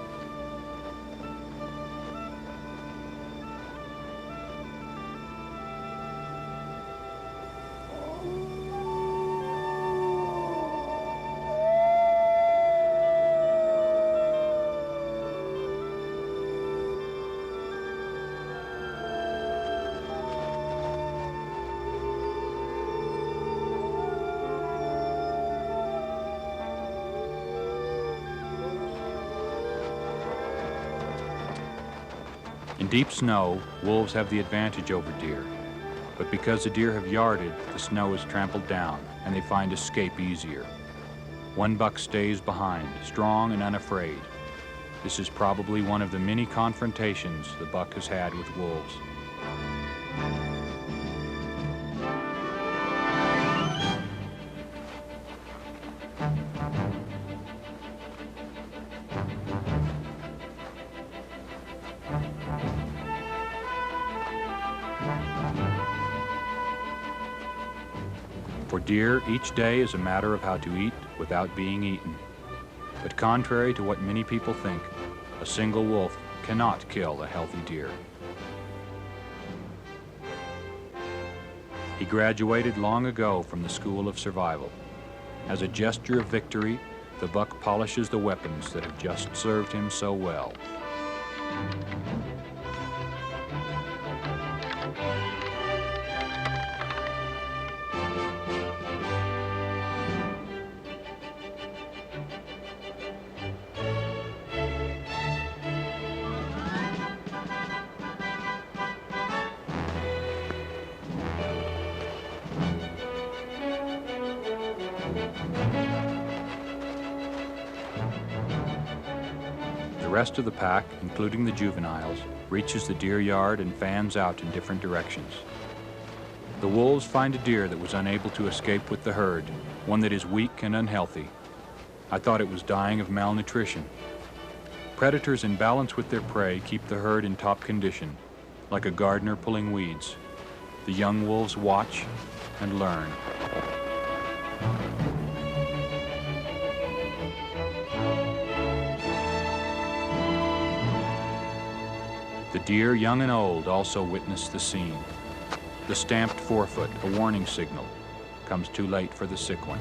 In deep snow, wolves have the advantage over deer, but because the deer have yarded, the snow is trampled down, and they find escape easier. One buck stays behind, strong and unafraid. This is probably one of the many confrontations the buck has had with wolves. For deer, each day is a matter of how to eat without being eaten. But contrary to what many people think, a single wolf cannot kill a healthy deer. He graduated long ago from the school of survival. As a gesture of victory, the buck polishes the weapons that have just served him so well. The rest of the pack, including the juveniles, reaches the deer yard and fans out in different directions. The wolves find a deer that was unable to escape with the herd, one that is weak and unhealthy. I thought it was dying of malnutrition. Predators in balance with their prey keep the herd in top condition, like a gardener pulling weeds. The young wolves watch and learn. The deer, young and old, also witness the scene. The stamped forefoot, a warning signal, comes too late for the sick one.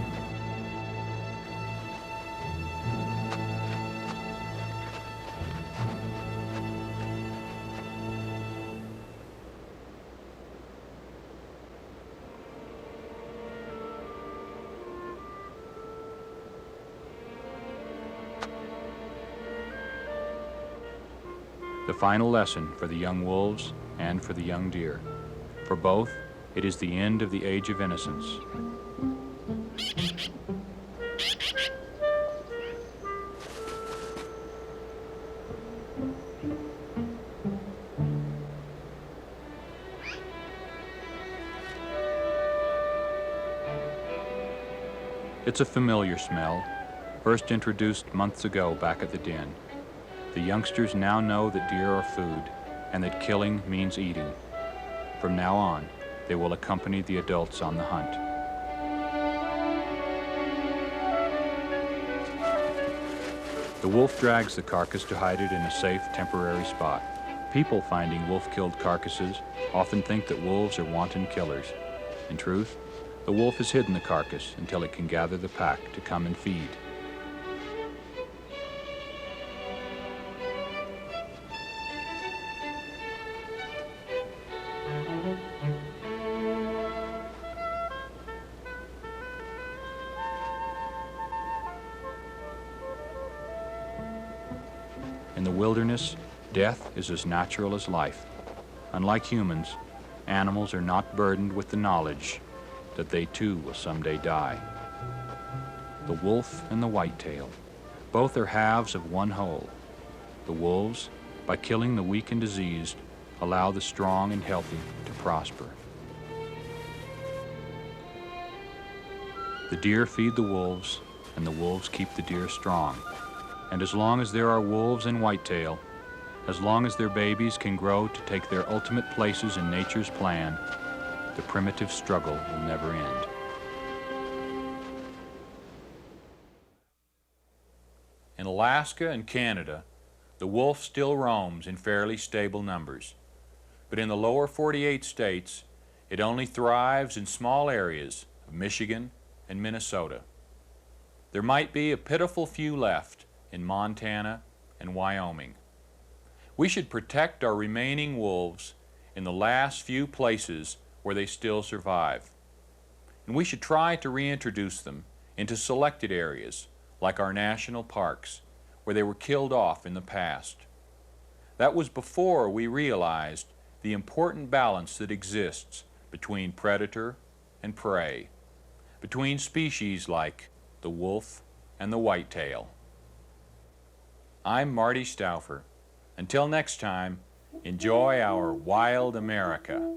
final lesson for the young wolves and for the young deer. For both, it is the end of the age of innocence. It's a familiar smell, first introduced months ago back at the den. The youngsters now know that deer are food and that killing means eating. From now on, they will accompany the adults on the hunt. The wolf drags the carcass to hide it in a safe, temporary spot. People finding wolf-killed carcasses often think that wolves are wanton killers. In truth, the wolf has hidden the carcass until it can gather the pack to come and feed. In the wilderness, death is as natural as life. Unlike humans, animals are not burdened with the knowledge that they too will someday die. The wolf and the whitetail, both are halves of one whole. The wolves, by killing the weak and diseased, allow the strong and healthy to prosper. The deer feed the wolves, and the wolves keep the deer strong. And as long as there are wolves and whitetail, as long as their babies can grow to take their ultimate places in nature's plan, the primitive struggle will never end. In Alaska and Canada, the wolf still roams in fairly stable numbers. But in the lower 48 states, it only thrives in small areas of Michigan and Minnesota. There might be a pitiful few left in Montana and Wyoming. We should protect our remaining wolves in the last few places where they still survive. And we should try to reintroduce them into selected areas, like our national parks, where they were killed off in the past. That was before we realized the important balance that exists between predator and prey, between species like the wolf and the whitetail. I'm Marty Stouffer. Until next time, enjoy our wild America.